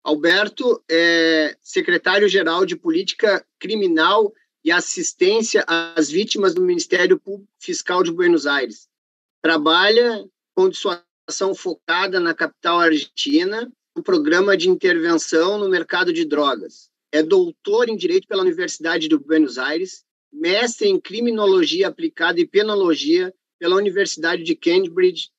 Alberto é secretário-geral de Política Criminal e Assistência às Vítimas do Ministério Público Fiscal de Buenos Aires. Trabalha com dissuasão focada na capital argentina, no programa de intervenção no mercado de drogas. É doutor em Direito pela Universidade de Buenos Aires, mestre em Criminologia Aplicada e Penologia pela Universidade de Cambridge,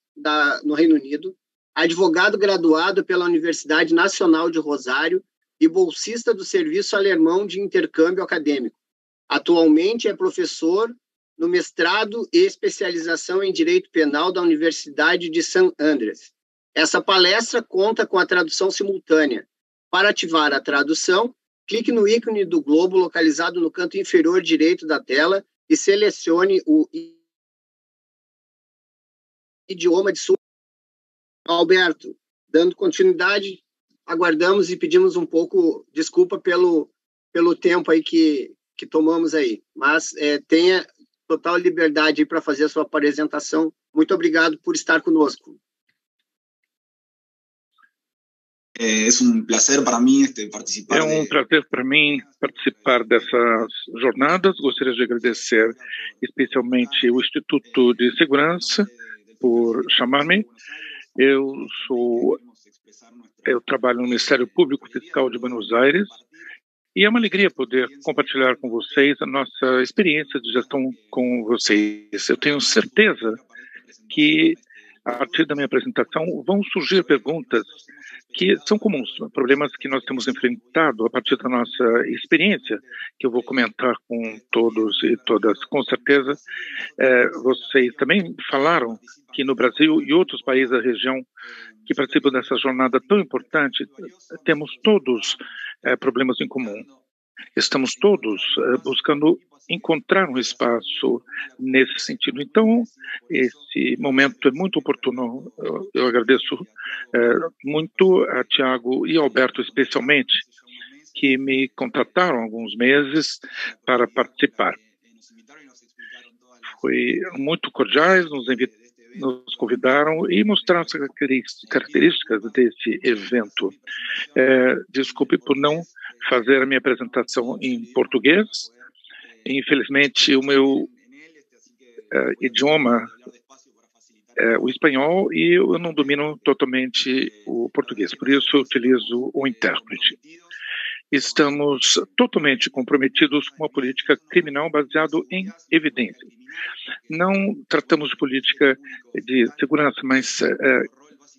no Reino Unido, advogado graduado pela Universidade Nacional de Rosário e bolsista do Serviço Alemão de Intercâmbio Acadêmico. Atualmente é professor no mestrado e especialização em Direito Penal da Universidade de San Andrés. Essa palestra conta com a tradução simultânea. Para ativar a tradução, clique no ícone do globo localizado no canto inferior direito da tela e selecione o idioma de sua. Alberto, dando continuidade, aguardamos e pedimos um pouco desculpa pelo tempo aí que tomamos aí, mas tenha total liberdade para fazer a sua apresentação. Muito obrigado por estar conosco. É um prazer para mim participar. É um prazer para mim participar dessas jornadas. Gostaria de agradecer especialmente o Instituto de Segurança por chamar-me. Eu trabalho no Ministério Público Fiscal de Buenos Aires e é uma alegria poder compartilhar com vocês a nossa experiência de gestão com vocês. Eu tenho certeza que, a partir da minha apresentação, vão surgir perguntas que são comuns, problemas que nós temos enfrentado a partir da nossa experiência, que eu vou comentar com todos e todas. Com certeza, vocês também falaram que no Brasil e outros países da região que participam dessa jornada tão importante, temos todos problemas em comum. Estamos todos buscando encontrar um espaço nesse sentido. Então, esse momento é muito oportuno. Eu agradeço muito a Tiago e Alberto, especialmente, que me contrataram há alguns meses para participar. Foi muito cordiais, nos convidaram e mostraram as características desse evento. Desculpe por não fazer a minha apresentação em português. Infelizmente, o meu idioma é o espanhol e eu não domino totalmente o português, por isso eu utilizo o intérprete. Estamos totalmente comprometidos com a política criminal baseada em evidências. Não tratamos de política de segurança, mas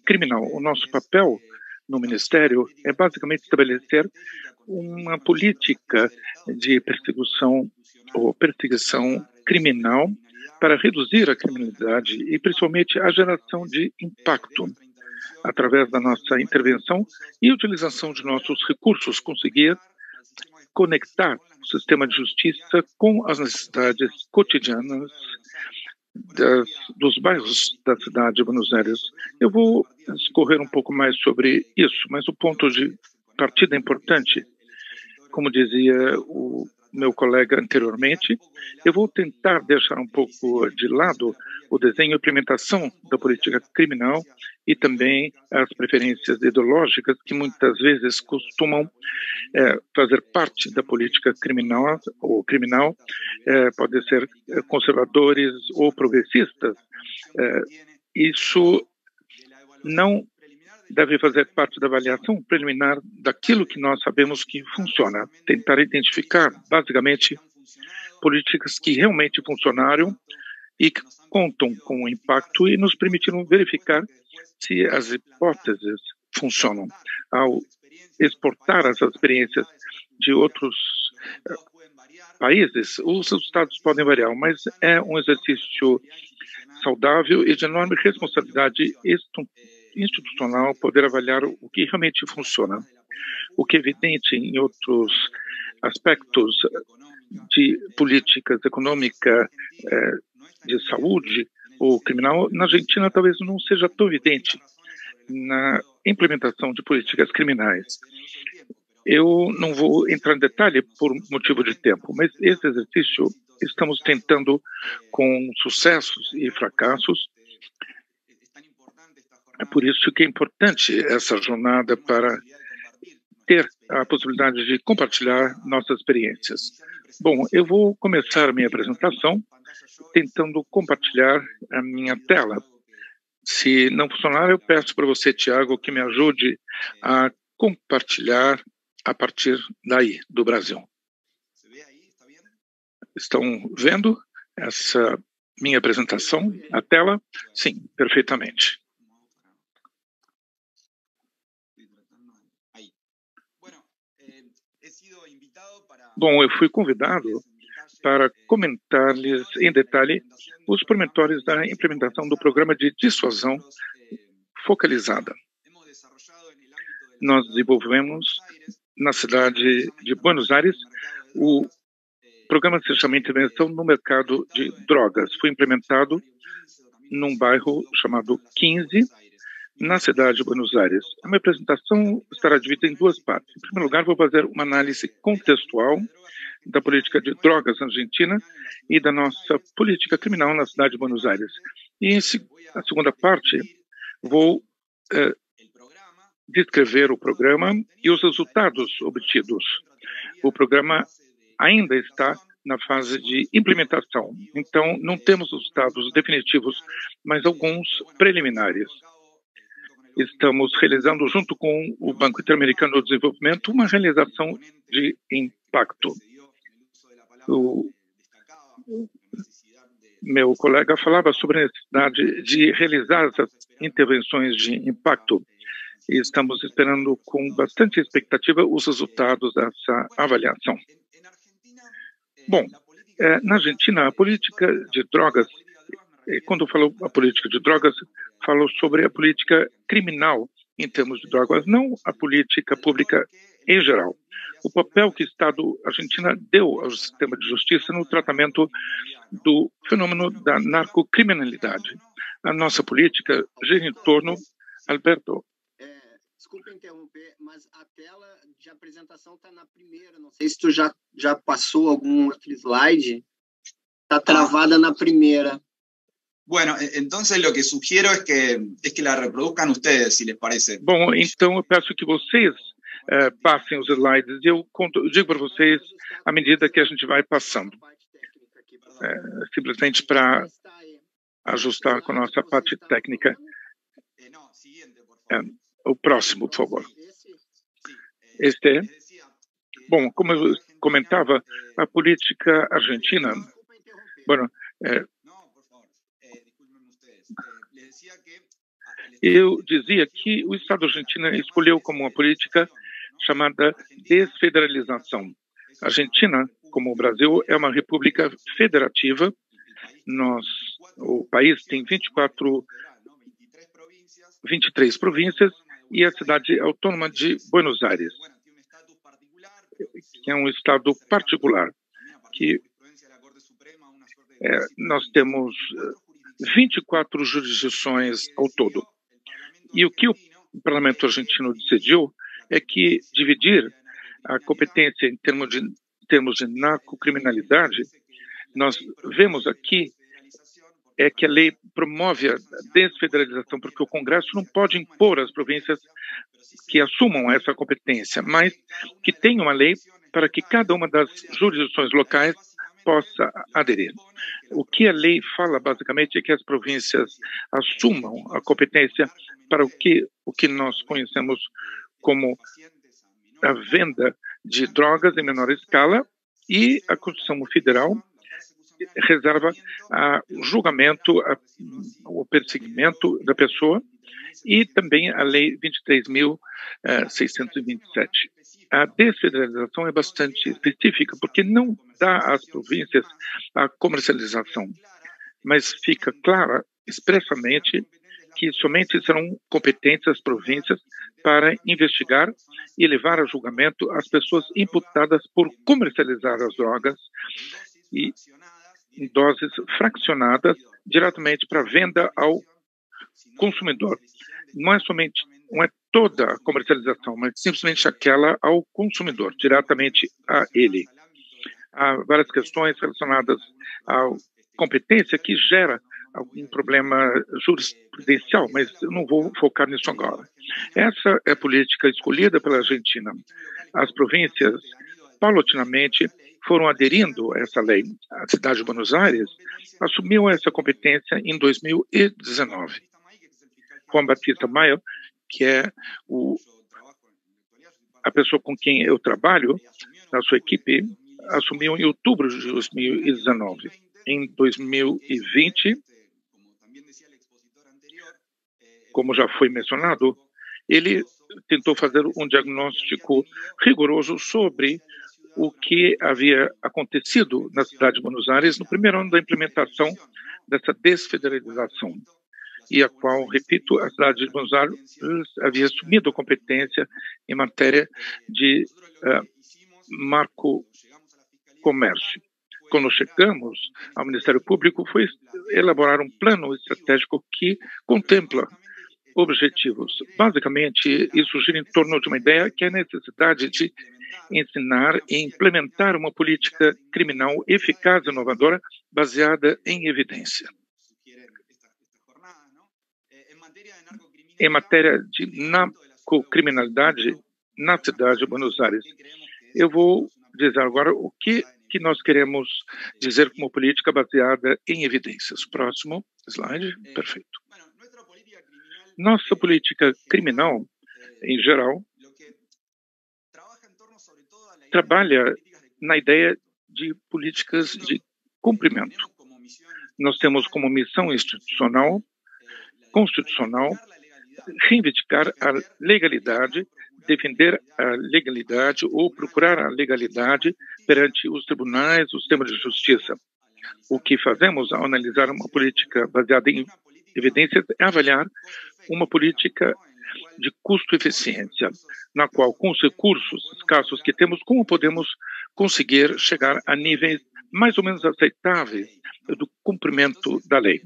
criminal. O nosso papel no Ministério é basicamente estabelecer uma política de perseguição ou perseguição criminal para reduzir a criminalidade e principalmente a geração de impacto. Através da nossa intervenção e utilização de nossos recursos, conseguir conectar o sistema de justiça com as necessidades cotidianas dos bairros da cidade de Buenos Aires. Eu vou discorrer um pouco mais sobre isso, mas o ponto de partida é importante. Como dizia o meu colega anteriormente, eu vou tentar deixar um pouco de lado o desenho e implementação da política criminal e também as preferências ideológicas que muitas vezes costumam fazer parte da política criminal, pode ser conservadores ou progressistas. Isso não deve fazer parte da avaliação preliminar daquilo que nós sabemos que funciona. Tentar identificar, basicamente, políticas que realmente funcionaram e que contam com o impacto e nos permitiram verificar se as hipóteses funcionam. Ao exportar essas experiências de outros países, os resultados podem variar, mas é um exercício saudável e de enorme responsabilidade institucional poder avaliar o que realmente funciona. O que é evidente em outros aspectos de políticas econômica, de saúde ou criminal, na Argentina talvez não seja tão evidente na implementação de políticas criminais. Eu não vou entrar em detalhe por motivo de tempo, mas esse exercício estamos tentando com sucessos e fracassos. É por isso que é importante essa jornada para ter a possibilidade de compartilhar nossas experiências. Bom, eu vou começar a minha apresentação tentando compartilhar a minha tela. Se não funcionar, eu peço para você, Tiago, que me ajude a compartilhar a partir daí, do Brasil. Estão vendo essa minha apresentação, a tela? Sim, perfeitamente. Bom, eu fui convidado para comentar-lhes em detalhe os pormenores da implementação do programa de dissuasão focalizada. Nós desenvolvemos na cidade de Buenos Aires o programa se chama Intervenção no Mercado de Drogas. Foi implementado num bairro chamado 15, na cidade de Buenos Aires. A minha apresentação estará dividida em duas partes. Em primeiro lugar, vou fazer uma análise contextual da política de drogas na Argentina e da nossa política criminal na cidade de Buenos Aires. E a segunda parte, vou descrever o programa e os resultados obtidos. O programa ainda está na fase de implementação, então não temos os resultados definitivos, mas alguns preliminares. Estamos realizando, junto com o Banco Interamericano do Desenvolvimento, uma realização de impacto. O meu colega falava sobre a necessidade de realizar essas intervenções de impacto e estamos esperando com bastante expectativa os resultados dessa avaliação. Bom, na Argentina, a política de drogas, quando eu falo a política de drogas, falo sobre a política criminal em termos de drogas, não a política pública em geral. O papel que o Estado argentino deu ao sistema de justiça no tratamento do fenômeno da narcocriminalidade. A nossa política gira em torno... Alberto. Desculpa interromper, mas a tela de apresentação está na primeira. Não sei se tu já passou algum outro slide. Está travada na primeira. Bueno, entonces lo que sugiero es que la reproduzcan ustedes, si les parece. Bom, então eu peço que vocês passem os slides e eu digo para vocês à medida que a gente vai passando. Simplesmente para ajustar com a nossa parte técnica. O próximo, por favor. Este é. Bom, como eu comentava, a política argentina... Bueno, eu dizia que o Estado argentino escolheu como uma política chamada desfederalização. A Argentina, como o Brasil, é uma república federativa. O país tem 23 províncias e a cidade autônoma de Buenos Aires, que é um estado particular, que nós temos 24 jurisdições ao todo. E o que o parlamento argentino decidiu é que dividir a competência em termos de narcocriminalidade, nós vemos aqui que a lei promove a desfederalização, porque o Congresso não pode impor às províncias que assumam essa competência, mas que tenha uma lei para que cada uma das jurisdições locais possa aderir. O que a lei fala, basicamente, é que as províncias assumam a competência para o que nós conhecemos como a venda de drogas em menor escala, e a Constituição Federal reserva o julgamento, o perseguimento da pessoa, e também a Lei 23.627. A desfederalização é bastante específica, porque não dá às províncias a comercialização, mas fica clara expressamente que somente serão competentes as províncias para investigar e levar a julgamento as pessoas imputadas por comercializar as drogas e em doses fracionadas diretamente para venda ao consumidor. Não é toda a comercialização, mas simplesmente aquela ao consumidor, diretamente a ele. Há várias questões relacionadas à competência que gera algum problema jurisprudencial, mas eu não vou focar nisso agora. Essa é a política escolhida pela Argentina. As províncias, paulatinamente, foram aderindo a essa lei. A cidade de Buenos Aires assumiu essa competência em 2019. Juan Batista Maia, que é a pessoa com quem eu trabalho, na sua equipe, assumiu em outubro de 2019. Em 2020, como já foi mencionado, ele tentou fazer um diagnóstico rigoroso sobre o que havia acontecido na cidade de Buenos Aires no primeiro ano da implementação dessa desfederalização, e a qual, repito, a cidade de Buenos Aires havia assumido a competência em matéria de marco comércio. Quando chegamos ao Ministério Público, foi elaborar um plano estratégico que contempla objetivos. Basicamente, isso gira em torno de uma ideia que é a necessidade de ensinar e implementar uma política criminal eficaz e inovadora baseada em evidência. Em matéria de narcocriminalidade na cidade de Buenos Aires, eu vou dizer agora o que nós queremos dizer como política baseada em evidências. Próximo slide. Perfeito. Nossa política criminal, em geral, trabalha na ideia de políticas de cumprimento. Nós temos como missão institucional, constitucional, reivindicar a legalidade, defender a legalidade ou procurar a legalidade perante os tribunais, o sistema de justiça. O que fazemos ao analisar uma política baseada em evidências é avaliar uma política de custo-eficiência, na qual, com os recursos escassos que temos, como podemos conseguir chegar a níveis mais ou menos aceitáveis do cumprimento da lei.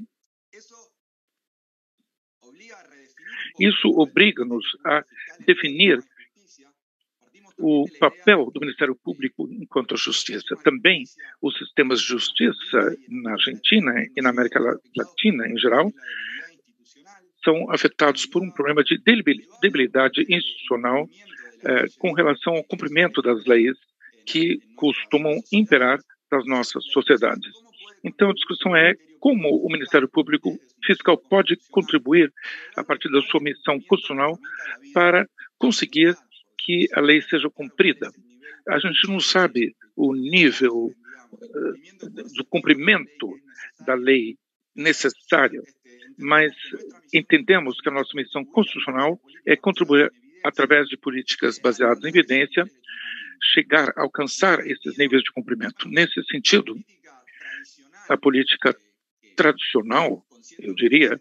Isso obriga-nos a definir o papel do Ministério Público enquanto justiça. Também os sistemas de justiça na Argentina e na América Latina, em geral, são afetados por um problema de debilidade institucional com relação ao cumprimento das leis que costumam imperar nas nossas sociedades. Então, a discussão é como o Ministério Público Fiscal pode contribuir, a partir da sua missão constitucional, para conseguir que a lei seja cumprida. A gente não sabe o nível do cumprimento da lei necessária, mas entendemos que a nossa missão constitucional é contribuir, através de políticas baseadas em evidência, chegar a alcançar esses níveis de cumprimento. Nesse sentido, a política tradicional, eu diria,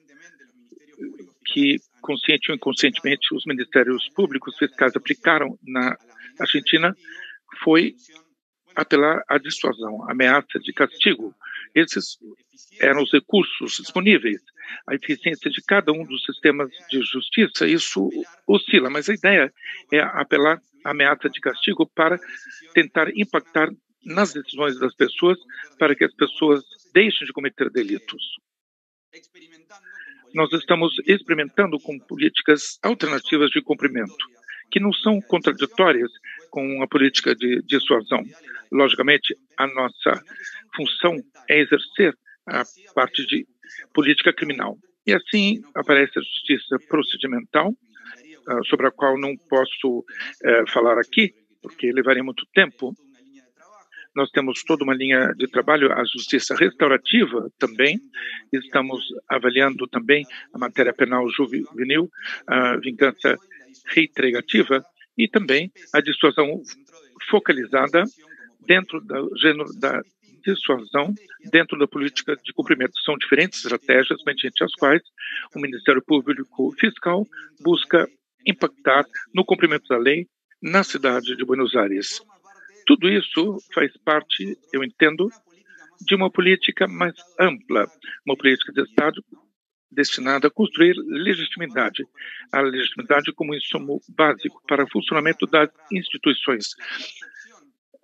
que consciente ou inconscientemente os ministérios públicos fiscais aplicaram na Argentina, foi apelar à dissuasão, ameaça de castigo. Esses eram os recursos disponíveis. A eficiência de cada um dos sistemas de justiça, isso oscila, mas a ideia é apelar à ameaça de castigo para tentar impactar nas decisões das pessoas, para que as pessoas deixem de cometer delitos. Nós estamos experimentando com políticas alternativas de cumprimento, que não são contraditórias com a política de dissuasão. Logicamente, a nossa função é exercer a parte de política criminal. E assim aparece a justiça procedimental, sobre a qual não posso falar aqui, porque levaria muito tempo. Nós temos toda uma linha de trabalho, a justiça restaurativa também. Estamos avaliando também a matéria penal juvenil, a vingança reiterativa e também a dissuasão focalizada dentro do gênero da dissuasão, dentro da política de cumprimento. São diferentes estratégias mediante as quais o Ministério Público Fiscal busca impactar no cumprimento da lei na cidade de Buenos Aires. Tudo isso faz parte, eu entendo, de uma política mais ampla, uma política de Estado destinada a construir legitimidade, a legitimidade como insumo básico para o funcionamento das instituições.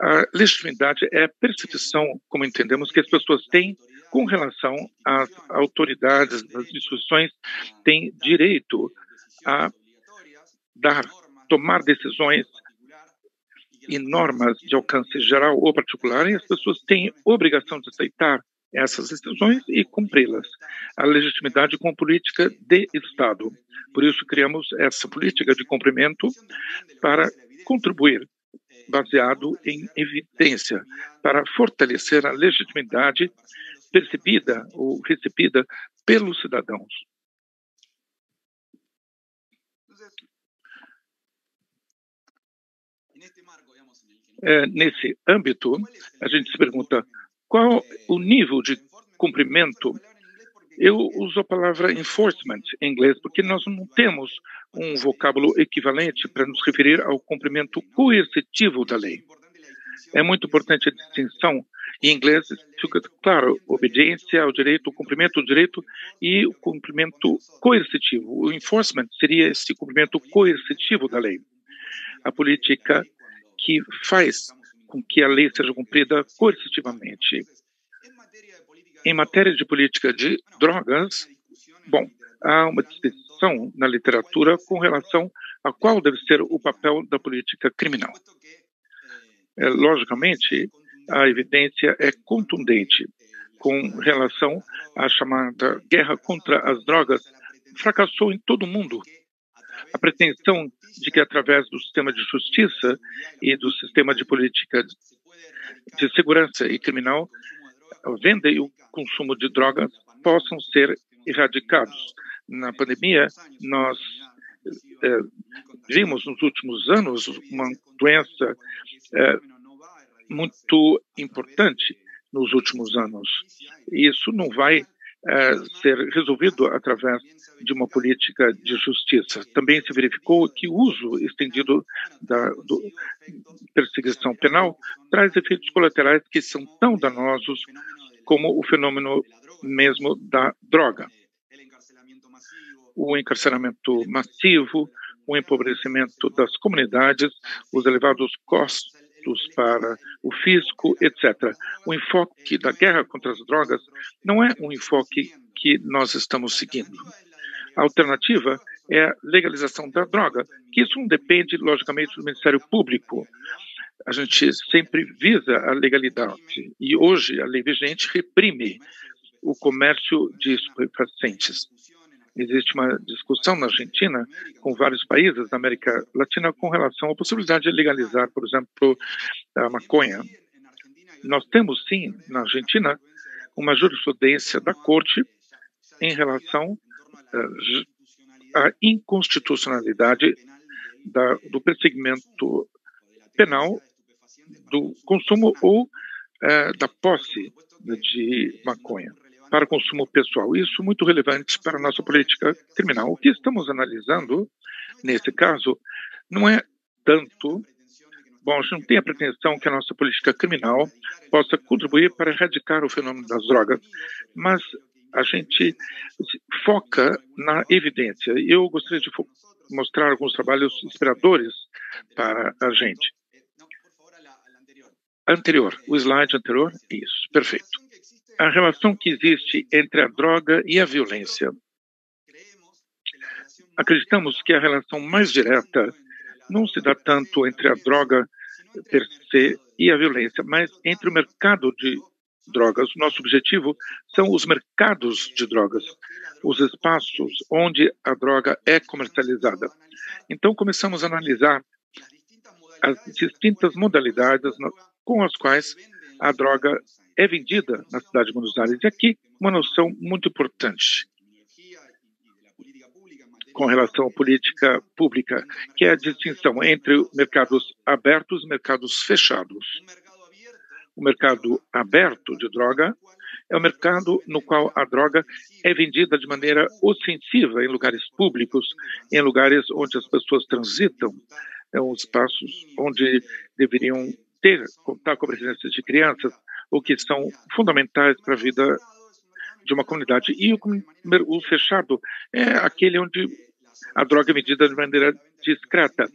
A legitimidade é a percepção, como entendemos, que as pessoas têm com relação às autoridades, as instituições têm direito a tomar decisões e normas de alcance geral ou particular, e as pessoas têm obrigação de aceitar essas decisões e cumpri-las. A legitimidade com política de Estado. Por isso, criamos essa política de cumprimento para contribuir, baseado em evidência, para fortalecer a legitimidade percebida ou recebida pelos cidadãos. Nesse âmbito, a gente se pergunta qual o nível de cumprimento. Eu uso a palavra enforcement em inglês, porque nós não temos um vocábulo equivalente para nos referir ao cumprimento coercitivo da lei. É muito importante a distinção. Em inglês, fica claro, obediência ao direito, o cumprimento do direito e o cumprimento coercitivo. O enforcement seria esse cumprimento coercitivo da lei. A política que faz com que a lei seja cumprida coercitivamente. Em matéria de política de drogas, bom, há uma distinção na literatura com relação a qual deve ser o papel da política criminal. Logicamente, a evidência é contundente com relação à chamada guerra contra as drogas, fracassou em todo o mundo. A pretensão de que, através do sistema de justiça e do sistema de política de segurança e criminal, a venda e o consumo de drogas possam ser erradicados. Na pandemia, nós vimos nos últimos anos uma doença muito importante nos últimos anos. E isso não vai ser resolvido através de uma política de justiça. Também se verificou que o uso estendido da perseguição penal traz efeitos colaterais que são tão danosos como o fenômeno mesmo da droga. O encarceramento massivo, o empobrecimento das comunidades, os elevados custos para o fisco, etc. O enfoque da guerra contra as drogas não é um enfoque que nós estamos seguindo. A alternativa é a legalização da droga, que isso não depende, logicamente, do Ministério Público. A gente sempre visa a legalidade e hoje a lei vigente reprime o comércio de estupefacientes. Existe uma discussão na Argentina com vários países da América Latina com relação à possibilidade de legalizar, por exemplo, a maconha. Nós temos, sim, na Argentina, uma jurisprudência da Corte em relação à inconstitucionalidade do perseguimento penal do consumo ou da posse de maconha para consumo pessoal. Isso é muito relevante para a nossa política criminal. O que estamos analisando, nesse caso, não é tanto... Bom, a gente não tem a pretensão que a nossa política criminal possa contribuir para erradicar o fenômeno das drogas, mas a gente foca na evidência. E eu gostaria de mostrar alguns trabalhos inspiradores para a gente. Anterior, o slide anterior, isso, perfeito. A relação que existe entre a droga e a violência. Acreditamos que a relação mais direta não se dá tanto entre a droga per se e a violência, mas entre o mercado de drogas. O nosso objetivo são os mercados de drogas, os espaços onde a droga é comercializada. Então, começamos a analisar as distintas modalidades com as quais a droga é vendida na cidade de Buenos Aires. E aqui, uma noção muito importante com relação à política pública, que é a distinção entre mercados abertos e mercados fechados. O mercado aberto de droga é o mercado no qual a droga é vendida de maneira ostensiva em lugares públicos, em lugares onde as pessoas transitam, os espaços onde deveriam contar com a presença de crianças, ou que são fundamentais para a vida de uma comunidade. E o fechado é aquele onde a droga é vendida de maneira discreta.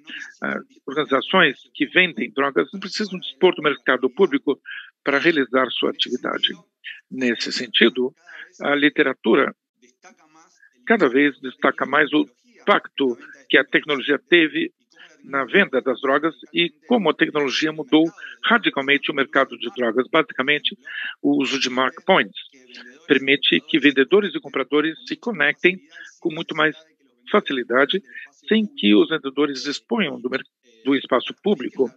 Organizações que vendem drogas não precisam dispor do mercado público para realizar sua atividade. Nesse sentido, a literatura cada vez destaca mais o impacto que a tecnologia teve na venda das drogas e como a tecnologia mudou radicalmente o mercado de drogas. Basicamente, o uso de mark points permite que vendedores e compradores se conectem com muito mais facilidade, sem que os vendedores exponham do espaço público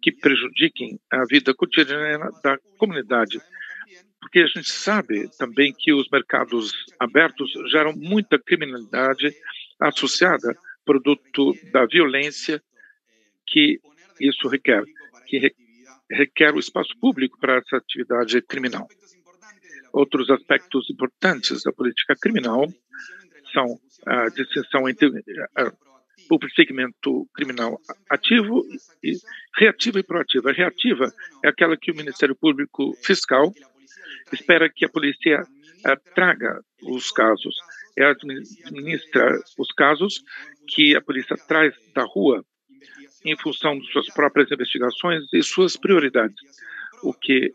que prejudiquem a vida cotidiana da comunidade. Porque a gente sabe também que os mercados abertos geram muita criminalidade associada, produto da violência que isso requer, requer o espaço público para essa atividade criminal. Outros aspectos importantes da política criminal são a distinção entre o segmento criminal ativo, reativo e proativo. A reativa é aquela que o Ministério Público Fiscal espera que a polícia traga os casos, administra os casos que a polícia traz da rua em função de suas próprias investigações e suas prioridades. O que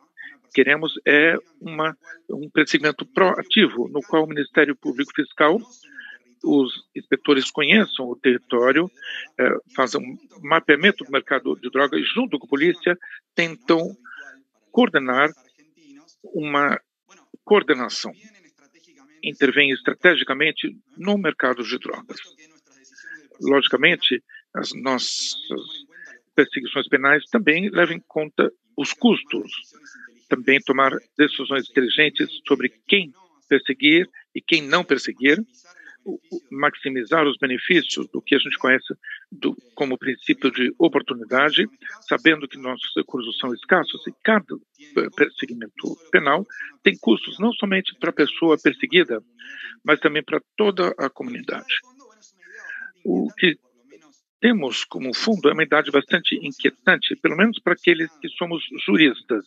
queremos é um procedimento proativo, no qual o Ministério Público Fiscal, os inspetores conheçam o território, fazem um mapeamento do mercado de drogas e, junto com a polícia, tentam coordenar uma coordenação. Intervém estrategicamente no mercado de drogas. Logicamente, as nossas perseguições penais também levam em conta os custos, também tomar decisões inteligentes sobre quem perseguir e quem não perseguir, maximizar os benefícios do que a gente conhece como princípio de oportunidade, sabendo que nossos recursos são escassos e cada perseguimento penal tem custos não somente para a pessoa perseguida, mas também para toda a comunidade. O que temos como fundo é uma idade bastante inquietante, pelo menos para aqueles que somos juristas,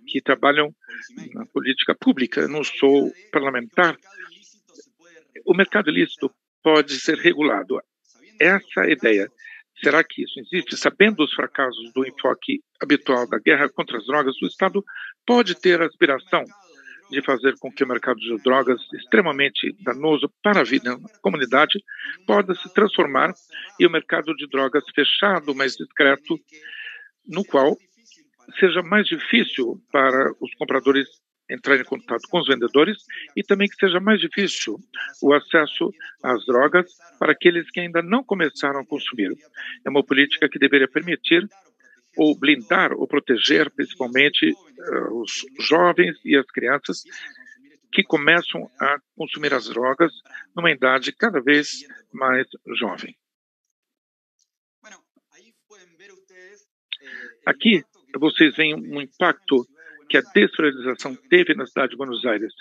que trabalham na política pública. Eu não sou parlamentar. O mercado ilícito pode ser regulado. Essa é a ideia. Será que isso existe? Sabendo os fracassos do enfoque habitual da guerra contra as drogas, o Estado pode ter a aspiração de fazer com que o mercado de drogas, extremamente danoso para a vida da comunidade, possa se transformar em um mercado de drogas fechado, mais discreto, no qual seja mais difícil para os compradores entrar em contato com os vendedores e também que seja mais difícil o acesso às drogas para aqueles que ainda não começaram a consumir. É uma política que deveria permitir ou blindar ou proteger principalmente os jovens e as crianças que começam a consumir as drogas numa idade cada vez mais jovem. Aqui vocês veem um impacto que a desfederalização teve na cidade de Buenos Aires.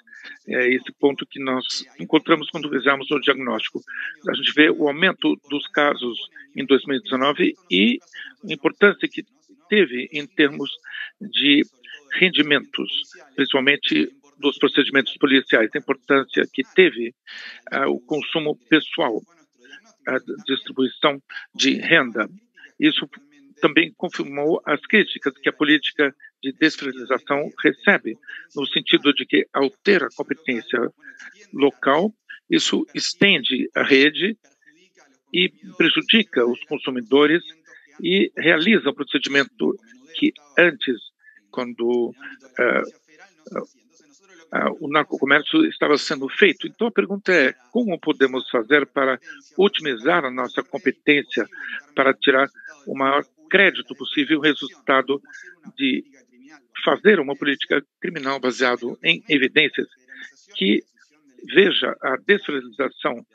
É esse ponto que nós encontramos quando fizemos o diagnóstico. A gente vê o aumento dos casos em 2019 e a importância que teve em termos de rendimentos, principalmente dos procedimentos policiais, a importância que teve o consumo pessoal, a distribuição de renda. Isso também confirmou as críticas que a política de desfederalização recebe, no sentido de que, ao ter a competência local, isso estende a rede e prejudica os consumidores e realiza um procedimento que antes, quando o narcocomércio estava sendo feito. Então a pergunta é, como podemos fazer para otimizar a nossa competência para tirar o maior crédito possível o resultado de fazer uma política criminal baseada em evidências que veja a desfederalização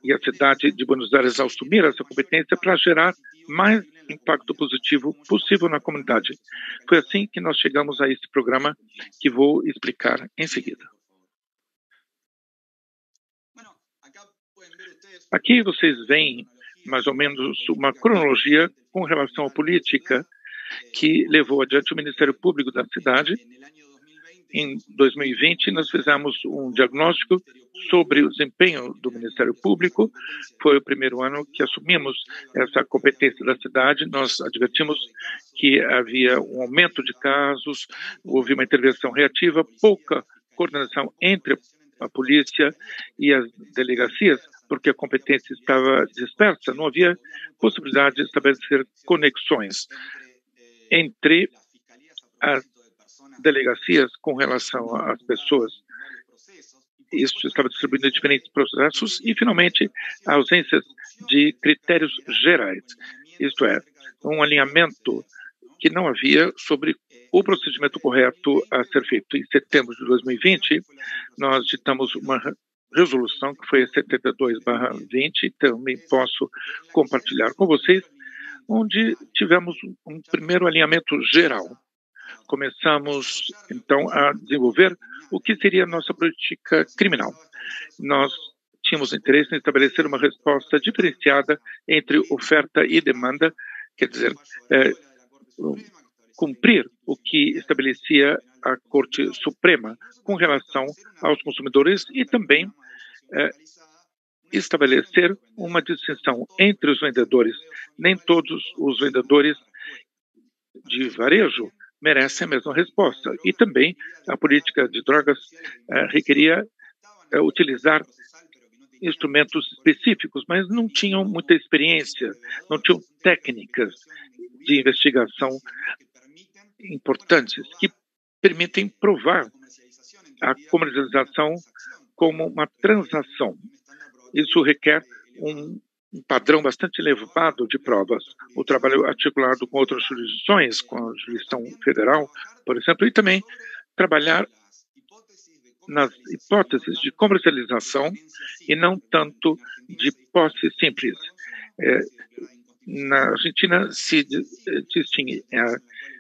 e a cidade de Buenos Aires assumir essa competência para gerar mais impacto positivo possível na comunidade. Foi assim que nós chegamos a esse programa que vou explicar em seguida. Aqui vocês veem mais ou menos uma cronologia com relação à política que levou adiante o Ministério Público da cidade Em 2020, nós fizemos um diagnóstico sobre o desempenho do Ministério Público. Foi o primeiro ano que assumimos essa competência da cidade. Nós advertimos que havia um aumento de casos, houve uma intervenção reativa, pouca coordenação entre a polícia e as delegacias, porque a competência estava dispersa, não havia possibilidade de estabelecer conexões entre as delegacias com relação às pessoas. Isso estava distribuído em diferentes processos e, finalmente, a ausência de critérios gerais, isto é, um alinhamento que não havia sobre o procedimento correto a ser feito. Em setembro de 2020, nós ditamos uma resolução que foi a 72/20, também posso compartilhar com vocês, onde tivemos um primeiro alinhamento geral. Começamos, então, a desenvolver o que seria a nossa política criminal. Nós tínhamos interesse em estabelecer uma resposta diferenciada entre oferta e demanda, quer dizer, cumprir o que estabelecia a Corte Suprema com relação aos consumidores e também estabelecer uma distinção entre os vendedores. Nem todos os vendedores de varejo merecem a mesma resposta. E também a política de drogas requeria utilizar instrumentos específicos, mas não tinham muita experiência, não tinham técnicas de investigação importantes que permitem provar a comercialização como uma transação. Isso requer um padrão bastante elevado de provas. O trabalho articulado com outras jurisdições, com a jurisdição federal, por exemplo, e também trabalhar nas hipóteses de comercialização e não tanto de posse simples. Na Argentina se distingue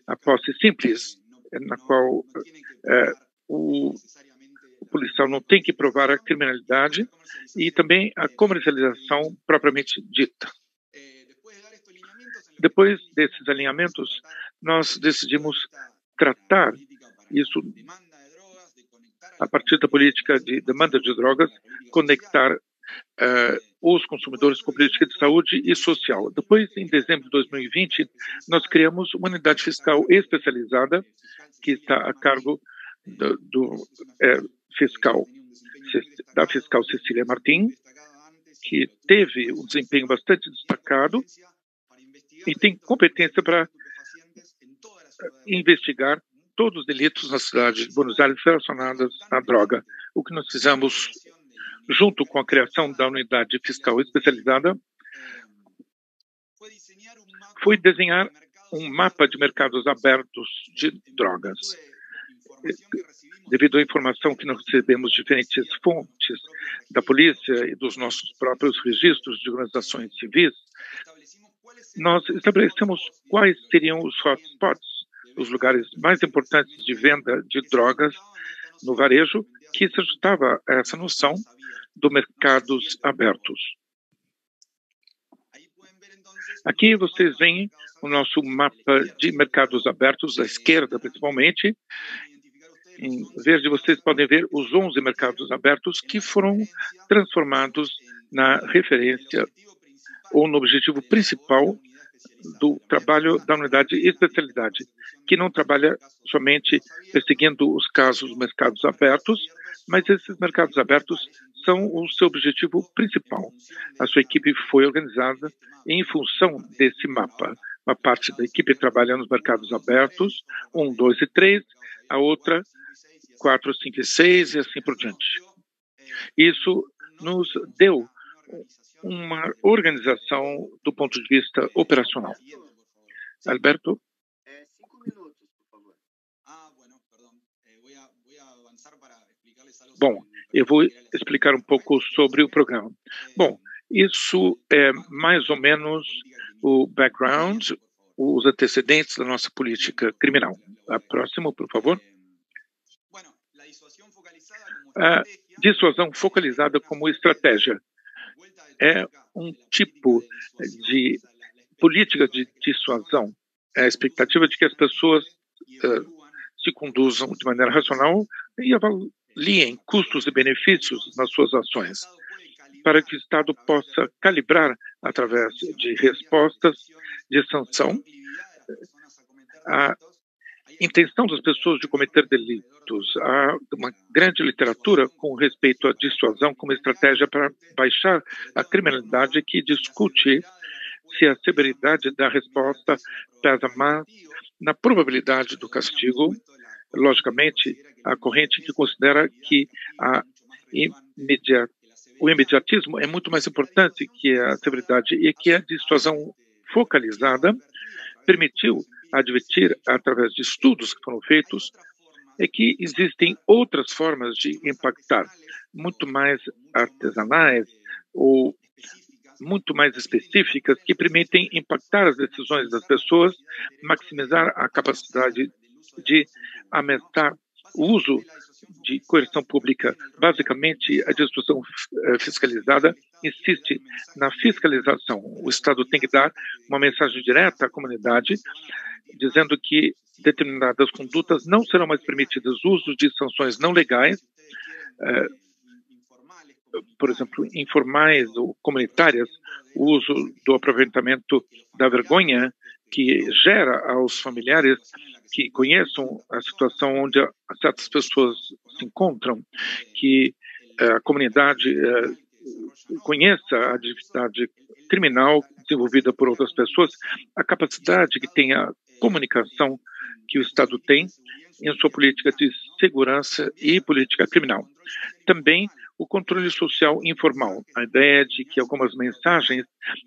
a posse simples, na qual o policial não tem que provar a criminalidade, e também a comercialização propriamente dita. Depois desses alinhamentos, nós decidimos tratar isso a partir da política de demanda de drogas, conectar os consumidores com política de saúde e social. Depois, em dezembro de 2020, nós criamos uma unidade fiscal especializada que está a cargo da fiscal Cecília Martim, que teve um desempenho bastante destacado e tem competência para investigar todos os delitos na cidade de Buenos Aires relacionados à droga. O que nós fizemos, junto com a criação da unidade fiscal especializada, foi desenhar um mapa de mercados abertos de drogas. Devido à informação que nós recebemos de diferentes fontes da polícia e dos nossos próprios registros de organizações civis, nós estabelecemos quais seriam os hotspots, os lugares mais importantes de venda de drogas no varejo, que se ajustava a essa noção dos mercados abertos. Aqui vocês veem o nosso mapa de mercados abertos, da esquerda principalmente. Em verde, vocês podem ver os 11 mercados abertos que foram transformados na referência ou no objetivo principal do trabalho da unidade de especialidade, que não trabalha somente perseguindo os casos dos mercados abertos, mas esses mercados abertos são o seu objetivo principal. A sua equipe foi organizada em função desse mapa. Uma parte da equipe trabalha nos mercados abertos, 1, 2 e 3, a outra 4, 5 e 6 e assim por diante. Isso nos deu uma organização do ponto de vista operacional. Alberto? 5 minutos, por favor. Bom, eu vou explicar um pouco sobre o programa. Bom, isso é mais ou menos o background, os antecedentes da nossa política criminal. A próxima, por favor. A dissuasão focalizada como estratégia é um tipo de política de dissuasão. É a expectativa de que as pessoas se conduzam de maneira racional e avaliem custos e benefícios nas suas ações, para que o Estado possa calibrar, através de respostas de sanção, a intenção das pessoas de cometer delitos. Há uma grande literatura com respeito à dissuasão como estratégia para baixar a criminalidade, que discute se a severidade da resposta pesa mais na probabilidade do castigo. Logicamente, a corrente que considera que o imediatismo é muito mais importante que a severidade e que a dissuasão focalizada permitiu advertir, através de estudos que foram feitos, é que existem outras formas de impactar, muito mais artesanais ou muito mais específicas, que permitem impactar as decisões das pessoas, maximizar a capacidade de aumentar o uso de coerção pública. Basicamente, a discussão fiscalizada insiste na fiscalização. O Estado tem que dar uma mensagem direta à comunidade, dizendo que determinadas condutas não serão mais permitidas. O uso de sanções não legais, por exemplo, informais ou comunitárias, o uso do aproveitamento da vergonha que gera aos familiares que conheçam a situação onde certas pessoas se encontram, que a comunidade conheça a atividade criminal desenvolvida por outras pessoas, a capacidade que tem a comunicação que o Estado tem em sua política de segurança e política criminal. Também o controle social informal, a ideia de que algumas mensagens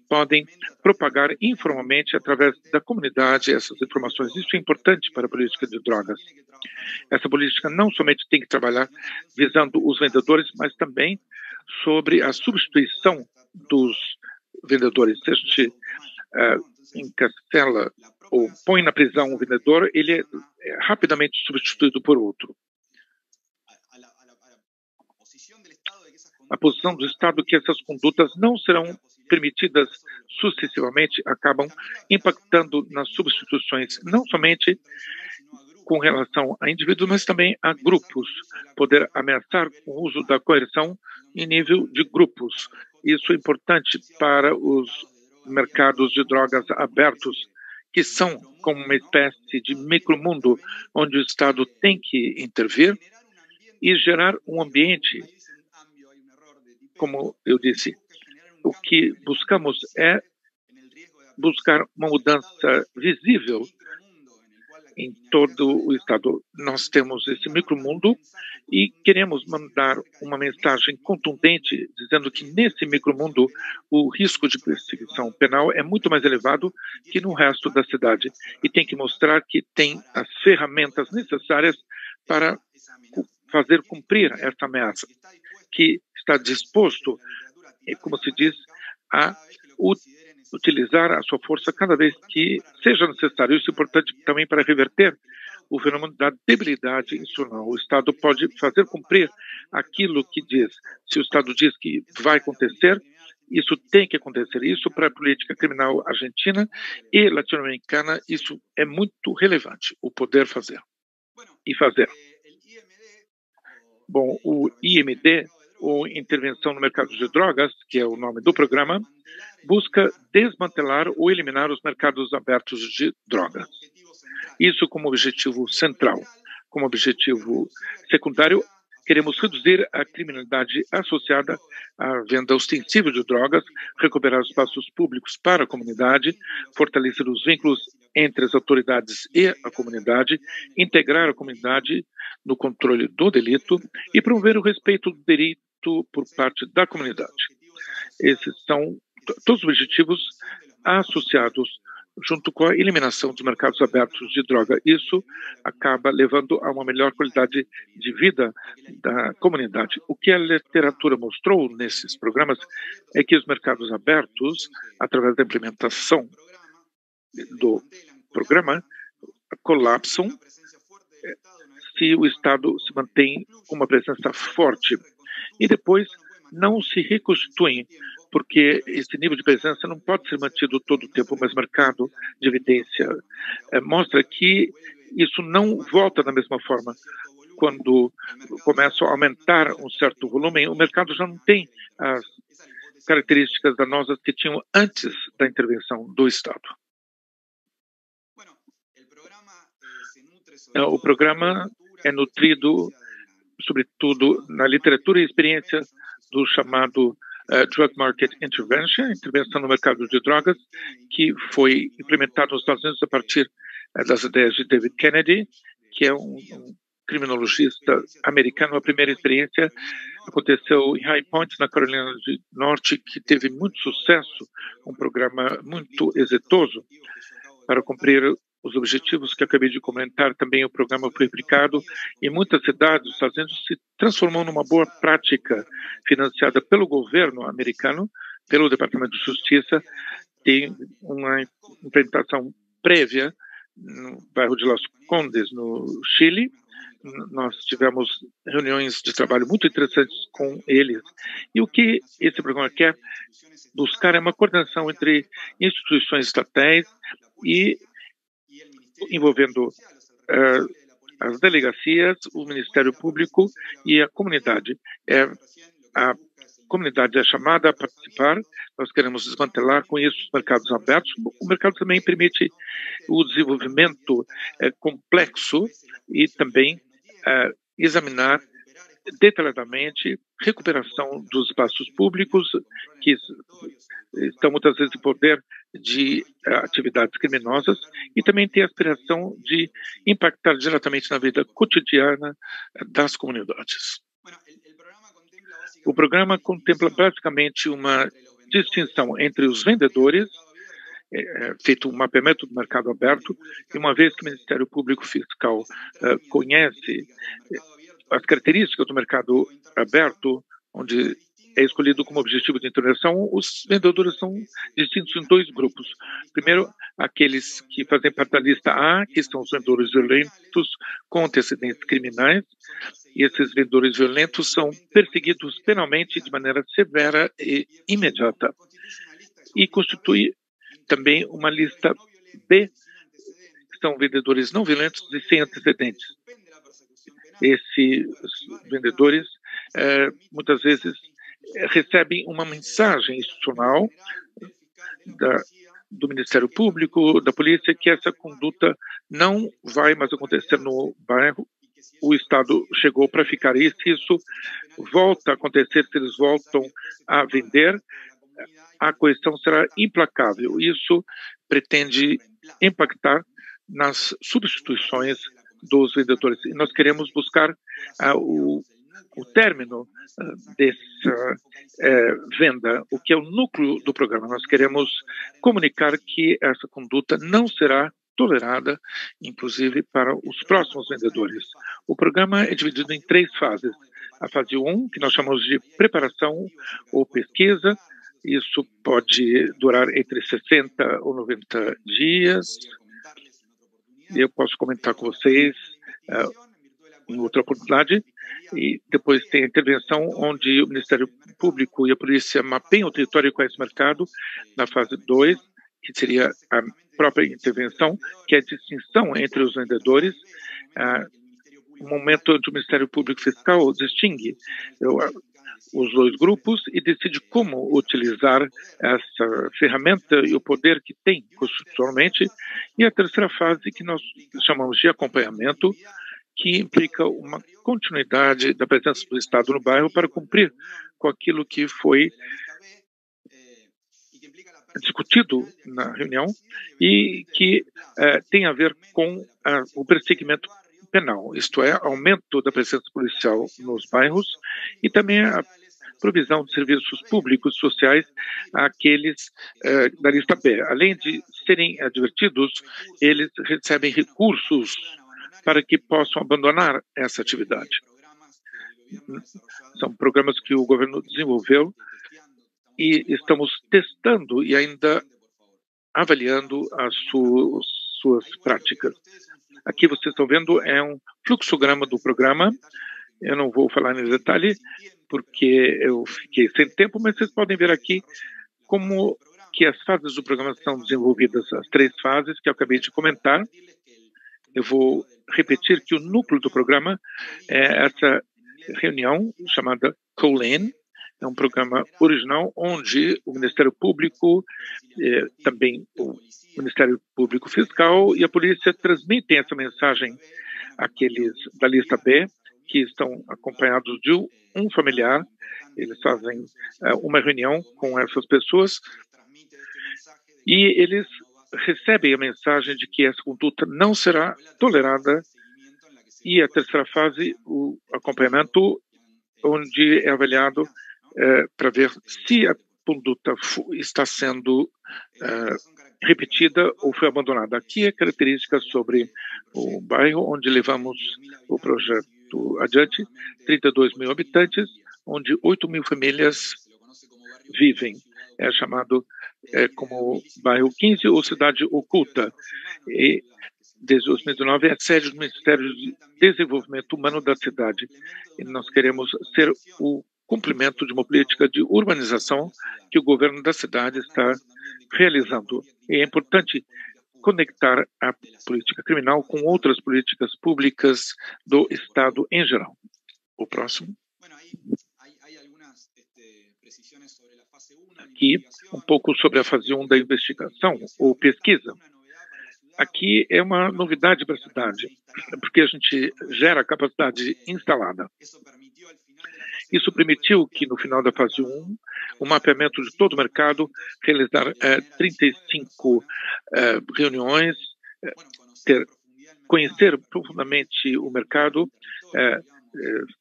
podem propagar informalmente através da comunidade essas informações. Isso é importante para a política de drogas. Essa política não somente tem que trabalhar visando os vendedores, mas também sobre a substituição dos vendedores. Se a gente encarcela ou põe na prisão um vendedor, ele é rapidamente substituído por outro. A posição do Estado que essas condutas não serão permitidas sucessivamente acabam impactando nas substituições, não somente com relação a indivíduos, mas também a grupos. Poder ameaçar o uso da coerção em nível de grupos. Isso é importante para os mercados de drogas abertos, que são como uma espécie de micromundo, onde o Estado tem que intervir e gerar um ambiente. Como eu disse, o que buscamos é buscar uma mudança visível em todo o Estado. Nós temos esse micromundo e queremos mandar uma mensagem contundente, dizendo que nesse micromundo o risco de perseguição penal é muito mais elevado que no resto da cidade. E tem que mostrar que tem as ferramentas necessárias para fazer cumprir essa ameaça, que está disposto, como se diz, a utilizar a sua força cada vez que seja necessário. Isso é importante também para reverter o fenômeno da debilidade institucional. O Estado pode fazer cumprir aquilo que diz. Se o Estado diz que vai acontecer, isso tem que acontecer. Isso para a política criminal argentina e latino-americana, isso é muito relevante, o poder fazer e fazer. Bom, o IMD, ou Intervenção no Mercado de Drogas, que é o nome do programa, busca desmantelar ou eliminar os mercados abertos de drogas. Isso como objetivo central. Como objetivo secundário, queremos reduzir a criminalidade associada à venda ostensiva de drogas, recuperar os espaços públicos para a comunidade, fortalecer os vínculos entre as autoridades e a comunidade, integrar a comunidade no controle do delito e promover o respeito do direito por parte da comunidade. Esses são todos os objetivos associados junto com a eliminação dos mercados abertos de droga. Isso acaba levando a uma melhor qualidade de vida da comunidade. O que a literatura mostrou nesses programas é que os mercados abertos, através da implementação do programa, colapsam se o Estado se mantém com uma presença forte e depois não se reconstituem, porque esse nível de presença não pode ser mantido todo o tempo, mas o mercado de evidência mostra que isso não volta da mesma forma. Quando começam a aumentar um certo volume, o mercado já não tem as características danosas que tinham antes da intervenção do Estado. O programa é nutrido, sobretudo, na literatura e experiência do chamado Drug Market Intervention, intervenção no mercado de drogas, que foi implementado nos Estados Unidos a partir das ideias de David Kennedy, que é um criminologista americano. A primeira experiência aconteceu em High Point, na Carolina do Norte, que teve muito sucesso, um programa muito exitoso para cumprir os objetivos que acabei de comentar. Também o programa foi replicado em muitas cidades dos Estados Unidos, se transformou numa boa prática financiada pelo governo americano, pelo Departamento de Justiça. Tem uma implementação prévia no bairro de Las Condes, no Chile. Nós tivemos reuniões de trabalho muito interessantes com eles. E o que esse programa quer buscar é uma coordenação entre instituições estatais e envolvendo as delegacias, o Ministério Público e a comunidade. A comunidade é chamada a participar. Nós queremos desmantelar com isso os mercados abertos. O mercado também permite o desenvolvimento complexo e também examinar detalhadamente recuperação dos espaços públicos que estão muitas vezes em poder de atividades criminosas, e também tem a aspiração de impactar diretamente na vida cotidiana das comunidades. O programa contempla basicamente uma distinção entre os vendedores, feito um mapeamento do mercado aberto, e uma vez que o Ministério Público Fiscal conhece as características do mercado aberto, onde é escolhido como objetivo de intervenção, os vendedores são distintos em dois grupos. Primeiro, aqueles que fazem parte da lista A, que são os vendedores violentos com antecedentes criminais, e esses vendedores violentos são perseguidos penalmente de maneira severa e imediata. E constitui também uma lista B, que são vendedores não violentos e sem antecedentes. Esses vendedores muitas vezes recebem uma mensagem institucional do Ministério Público, da polícia, que essa conduta não vai mais acontecer no bairro. O Estado chegou para ficar, e se isso volta a acontecer, se eles voltam a vender, a coerção será implacável. Isso pretende impactar nas substituições dos vendedores. E nós queremos buscar o término dessa venda, o que é o núcleo do programa. Nós queremos comunicar que essa conduta não será tolerada, inclusive para os próximos vendedores. O programa é dividido em 3 fases. A fase 1, que nós chamamos de preparação ou pesquisa, isso pode durar entre 60 ou 90 dias. Eu posso comentar com vocês em outra oportunidade. E depois tem a intervenção, onde o Ministério Público e a polícia mapeiam o território e conhecem o mercado. Na fase 2, que seria a própria intervenção, que é a distinção entre os vendedores, o momento onde o Ministério Público Fiscal distingue os 2 grupos e decide como utilizar essa ferramenta e o poder que tem constitucionalmente. E a terceira fase, que nós chamamos de acompanhamento, que implica uma continuidade da presença do Estado no bairro para cumprir com aquilo que foi discutido na reunião e que tem a ver com o perseguimento penal, isto é, aumento da presença policial nos bairros e também a provisão de serviços públicos sociais àqueles da lista B. Além de serem advertidos, eles recebem recursos para que possam abandonar essa atividade. São programas que o governo desenvolveu e estamos testando e ainda avaliando as suas práticas. Aqui vocês estão vendo é um fluxograma do programa. Eu não vou falar em detalhe porque eu fiquei sem tempo, mas vocês podem ver aqui como que as fases do programa são desenvolvidas, as 3 fases que eu acabei de comentar. Eu vou repetir que o núcleo do programa é essa reunião chamada COLEN. É um programa original onde o Ministério Público, também o Ministério Público Fiscal e a polícia transmitem essa mensagem àqueles da lista B que estão acompanhados de um familiar. Eles fazem uma reunião com essas pessoas e eles recebem a mensagem de que essa conduta não será tolerada. E a terceira fase, o acompanhamento, onde é avaliado para ver se a conduta está sendo repetida ou foi abandonada. Aqui é característica sobre o bairro onde levamos o projeto adiante, 32 mil habitantes, onde 8 mil famílias vivem. É chamado como bairro 15 ou cidade oculta. E desde 2019 é a sede do Ministério de Desenvolvimento Humano da cidade. E nós queremos ser o cumprimento de uma política de urbanização que o governo da cidade está realizando. E é importante conectar a política criminal com outras políticas públicas do Estado em geral. O próximo. Aqui, um pouco sobre a fase 1 da investigação ou pesquisa. Aqui é uma novidade para a cidade, porque a gente gera capacidade instalada. Isso permitiu que, no final da fase 1, o mapeamento de todo o mercado, realizar 35 reuniões, conhecer profundamente o mercado,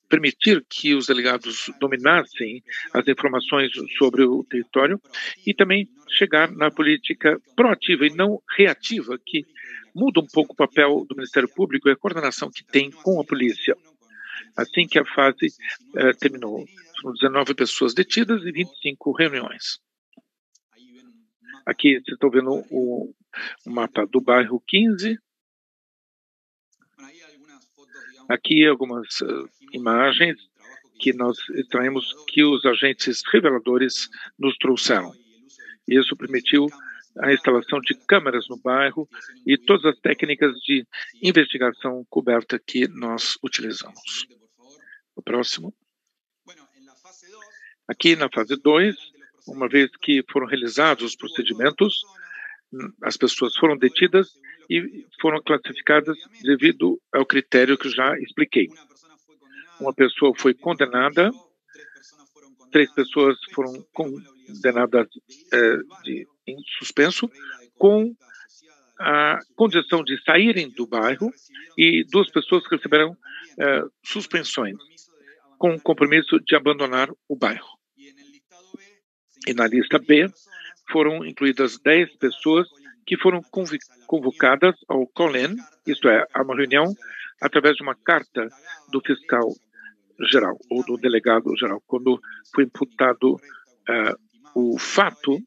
permitir que os delegados dominassem as informações sobre o território e também chegar na política proativa e não reativa, que muda um pouco o papel do Ministério Público e a coordenação que tem com a polícia. Assim que a fase terminou, são 19 pessoas detidas e 25 reuniões. Aqui vocês estão vendo o mapa do bairro 15. Aqui algumas imagens que nós extraímos que os agentes reveladores nos trouxeram. Isso permitiu a instalação de câmeras no bairro e todas as técnicas de investigação coberta que nós utilizamos. O próximo. Aqui na fase 2, uma vez que foram realizados os procedimentos, as pessoas foram detidas e foram classificadas devido ao critério que já expliquei. Uma pessoa foi condenada, 3 pessoas foram condenadas em suspenso, com a condição de saírem do bairro, e 2 pessoas receberam suspensões, com o compromisso de abandonar o bairro. E na lista B foram incluídas 10 pessoas que foram convocadas ao COLEN, isto é, a uma reunião através de uma carta do fiscal geral ou do delegado geral. Quando foi imputado o fato,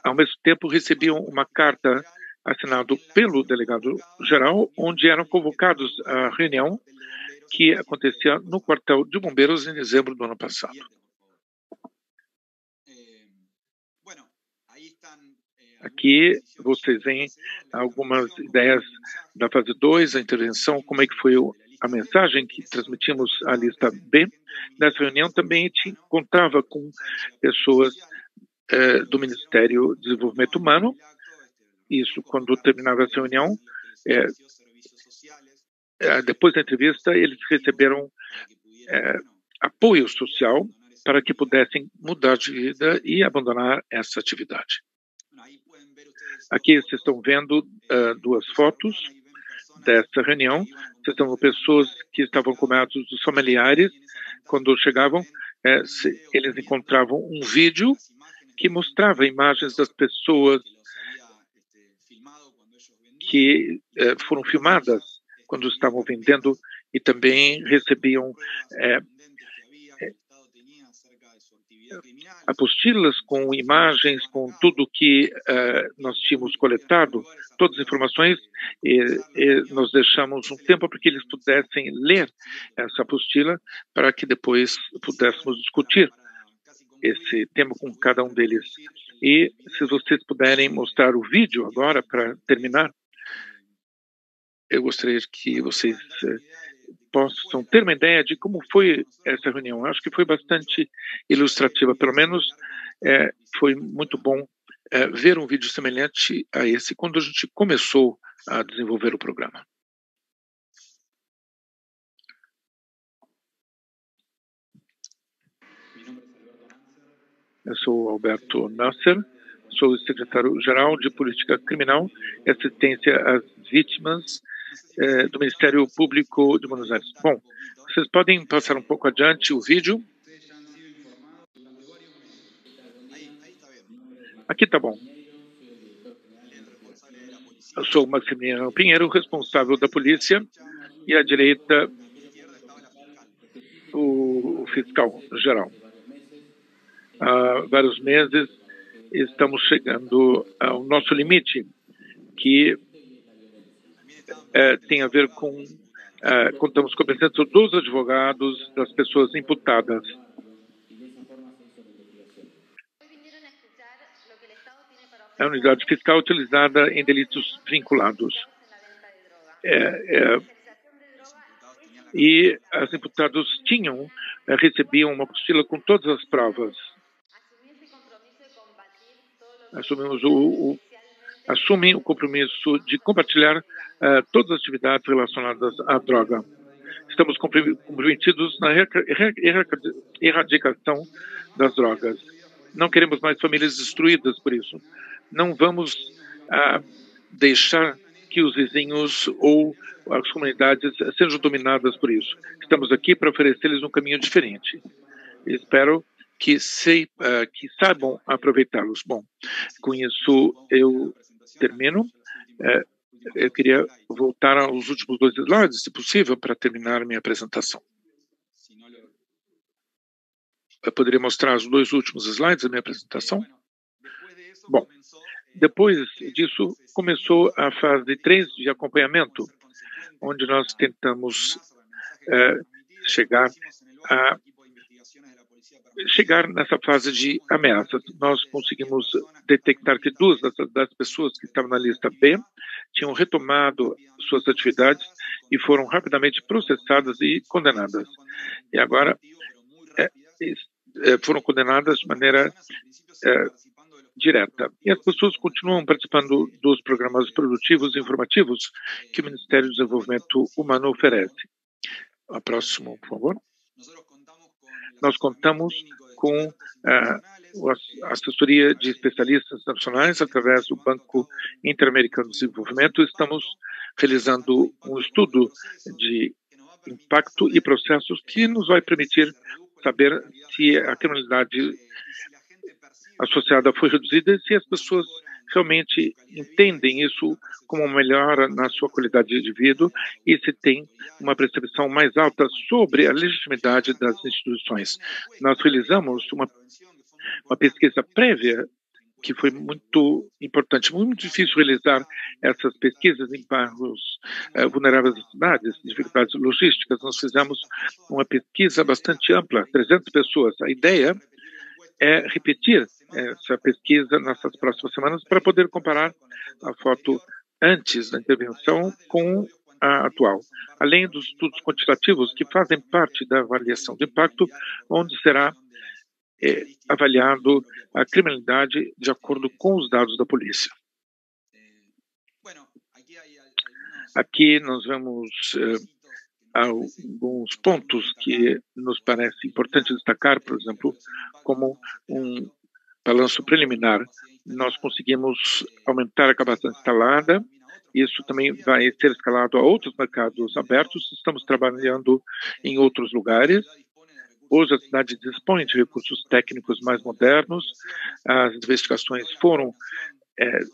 ao mesmo tempo recebiam uma carta assinada pelo delegado geral, onde eram convocados à reunião que acontecia no quartel de bombeiros em dezembro do ano passado. Aqui vocês veem algumas ideias da fase 2, a intervenção, como é que foi a mensagem que transmitimos à lista B. Nessa reunião também a gente contava com pessoas do Ministério do Desenvolvimento Humano. Isso, quando terminava essa reunião, depois da entrevista, eles receberam apoio social para que pudessem mudar de vida e abandonar essa atividade. Aqui vocês estão vendo 2 fotos dessa reunião. Vocês estão vendo pessoas que estavam acompanhados dos familiares. Quando chegavam, eles encontravam um vídeo que mostrava imagens das pessoas que foram filmadas quando estavam vendendo e também recebiam apostilas com imagens, com tudo que nós tínhamos coletado, todas as informações, e nós deixamos um tempo para que eles pudessem ler essa apostila para que depois pudéssemos discutir esse tema com cada um deles. E se vocês puderem mostrar o vídeo agora, para terminar, eu gostaria que vocês possam ter uma ideia de como foi essa reunião. Acho que foi bastante ilustrativa, pelo menos foi muito bom ver um vídeo semelhante a esse quando a gente começou a desenvolver o programa. Eu sou Alberto Nasser, sou o secretário-geral de Política Criminal e Assistência às Vítimas do Ministério Público de Buenos Aires. Bom, vocês podem passar um pouco adiante o vídeo. Aqui está bom. Eu sou Maximiliano Pinheiro, responsável da polícia, e à direita o fiscal geral. Há vários meses estamos chegando ao nosso limite, que tem a ver com contamos com a presença dos advogados das pessoas imputadas. A unidade fiscal utilizada em delitos vinculados. E os imputados recebiam uma apostila com todas as provas. Assumem o compromisso de compartilhar todas as atividades relacionadas à droga. Estamos comprometidos na erradicação das drogas. Não queremos mais famílias destruídas por isso. Não vamos deixar que os vizinhos ou as comunidades sejam dominadas por isso. Estamos aqui para oferecer-lhes um caminho diferente. Espero que saibam aproveitá-los. Bom, com isso eu termino. Eu queria voltar aos últimos 2 slides, se possível, para terminar minha apresentação. Eu poderia mostrar os 2 últimos slides da minha apresentação? Bom, depois disso, começou a fase 3 de acompanhamento, onde nós tentamos chegar nessa fase de ameaças. Nós conseguimos detectar que 2 das pessoas que estavam na lista B tinham retomado suas atividades e foram rapidamente processadas e condenadas. E agora foram condenadas de maneira direta. E as pessoas continuam participando dos programas produtivos e informativos que o Ministério do Desenvolvimento Humano oferece. A próxima, por favor. Nós contamos com a assessoria de especialistas nacionais através do Banco Interamericano de Desenvolvimento. Estamos realizando um estudo de impacto e processos que nos vai permitir saber se a criminalidade associada foi reduzida e se as pessoas realmente entendem isso como uma melhora na sua qualidade de vida e se tem uma percepção mais alta sobre a legitimidade das instituições. Nós realizamos uma pesquisa prévia que foi muito importante. Muito difícil realizar essas pesquisas em bairros vulneráveis das cidades, dificuldades logísticas. Nós fizemos uma pesquisa bastante ampla, 300 pessoas. A ideia é repetir essa pesquisa nessas próximas semanas para poder comparar a foto antes da intervenção com a atual. Além dos estudos quantitativos que fazem parte da avaliação de impacto, onde será avaliado a criminalidade de acordo com os dados da polícia. Aqui nós vemos alguns pontos que nos parece importante destacar, por exemplo, como um balanço preliminar. Nós conseguimos aumentar a capacidade instalada, isso também vai ser escalado a outros mercados abertos, estamos trabalhando em outros lugares. Hoje a cidade dispõe de recursos técnicos mais modernos, as investigações foram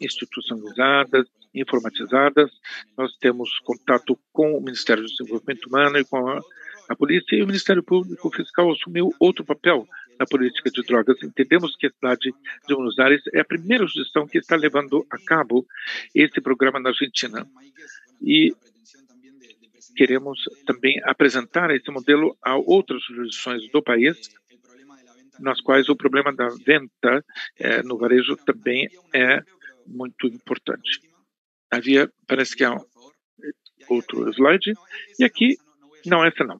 institucionalizadas, informatizadas, nós temos contato com o Ministério do Desenvolvimento Humano e com a polícia, e o Ministério Público Fiscal assumiu outro papel na política de drogas. Entendemos que a cidade de Buenos Aires é a primeira jurisdição que está levando a cabo esse programa na Argentina. E queremos também apresentar esse modelo a outras jurisdições do país, nas quais o problema da venda no varejo também é muito importante. Parece que outro slide. E aqui, não, essa não.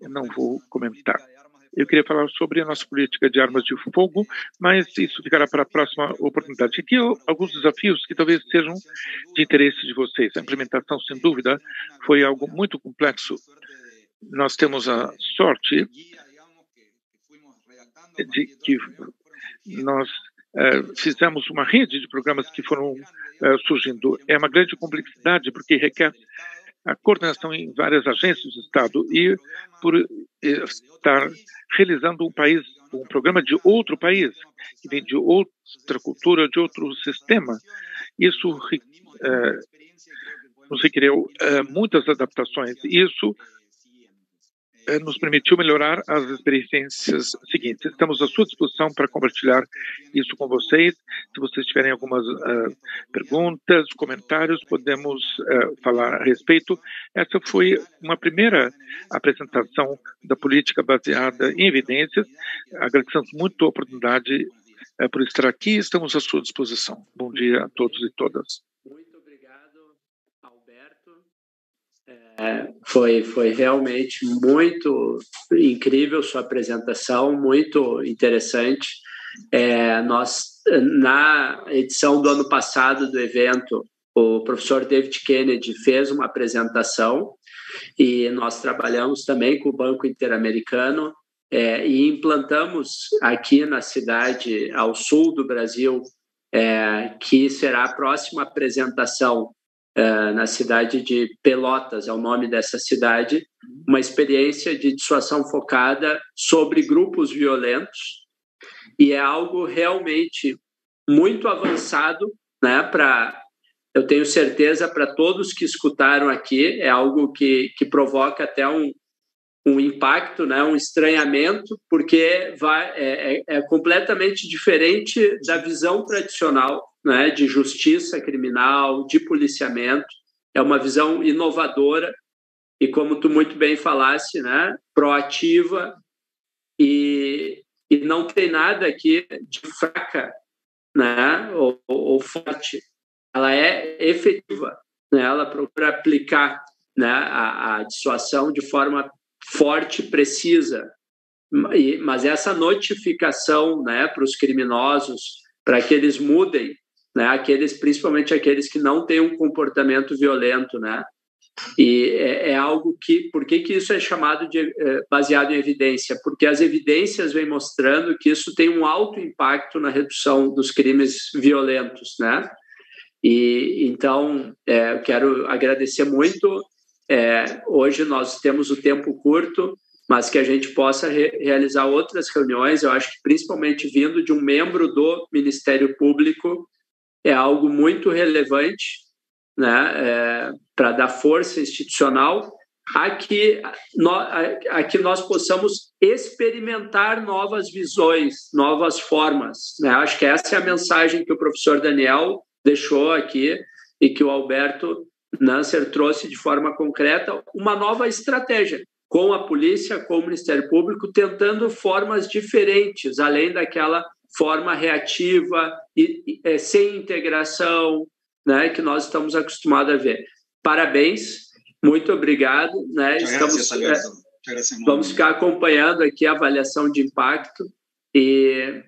Eu não vou comentar. Eu queria falar sobre a nossa política de armas de fogo, mas isso ficará para a próxima oportunidade. Aqui alguns desafios que talvez sejam de interesse de vocês. A implementação, sem dúvida, foi algo muito complexo. Nós temos a sorte de que nós fizemos uma rede de programas que foram surgindo. É uma grande complexidade, porque requer a coordenação em várias agências do Estado e por estar realizando um programa de outro país, que vem de outra cultura, de outro sistema. Isso nos requeriu muitas adaptações. Isso nos permitiu melhorar as experiências seguintes. Estamos à sua disposição para compartilhar isso com vocês. Se vocês tiverem algumas perguntas, comentários, podemos falar a respeito. Essa foi uma primeira apresentação da política baseada em evidências. Agradecemos muito a oportunidade por estar aqui. Estamos à sua disposição. Bom dia a todos e todas. Foi realmente muito incrível sua apresentação, muito interessante. Nós, na edição do ano passado do evento, o professor David Kennedy fez uma apresentação e nós trabalhamos também com o Banco Interamericano e implantamos aqui na cidade ao sul do Brasil, que será a próxima apresentação na cidade de Pelotas, é o nome dessa cidade, uma experiência de dissuasão focada sobre grupos violentos, e é algo realmente muito avançado, né, eu tenho certeza, para todos que escutaram aqui, é algo que provoca até um impacto, né, um estranhamento, porque é completamente diferente da visão tradicional, né, de justiça criminal, de policiamento. É uma visão inovadora e, como tu muito bem falaste, né, proativa, e não tem nada aqui de fraca, né, ou forte. Ela é efetiva, né, ela procura aplicar, né, a dissuasão de forma forte e precisa. Mas essa notificação, né, para os criminosos, para que eles mudem, né, principalmente aqueles que não têm um comportamento violento, né? E é algo que... Por que isso é chamado de baseado em evidência? Porque as evidências vêm mostrando que isso tem um alto impacto na redução dos crimes violentos, né? E então, eu quero agradecer muito. Hoje nós temos o tempo curto, mas que a gente possa realizar outras reuniões. Eu acho que, principalmente vindo de um membro do Ministério Público, é algo muito relevante, né, para dar força institucional a que nós possamos experimentar novas visões, novas formas, né? Acho que essa é a mensagem que o professor Daniel deixou aqui e que o Alberto Nancer trouxe de forma concreta, uma nova estratégia com a polícia, com o Ministério Público, tentando formas diferentes, além daquela forma reativa e sem integração, né, que nós estamos acostumados a ver. Parabéns, muito obrigado, né? Vamos ficar acompanhando aqui a avaliação de impacto e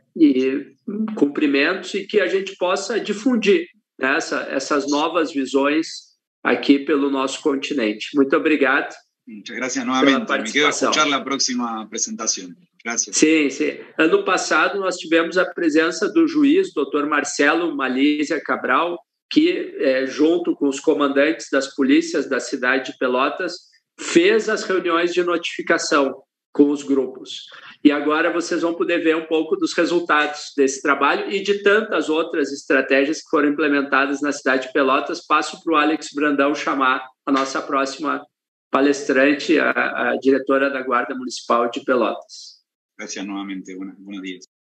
cumprimentos, e que a gente possa difundir, né, essas novas visões aqui pelo nosso continente. Muito obrigado. Muchas gracias nuevamente. Me quedo a escuchar la próxima apresentación. Gracias. Sim. Ano passado nós tivemos a presença do juiz, Dr. Marcelo Malísia Cabral, que, junto com os comandantes das polícias da cidade de Pelotas, fez as reuniões de notificação com os grupos. E agora vocês vão poder ver um pouco dos resultados desse trabalho e de tantas outras estratégias que foram implementadas na cidade de Pelotas. Passo para o Alex Brandão chamar a nossa próxima palestrante, a diretora da Guarda Municipal de Pelotas. Gracias nuevamente. Buenos días.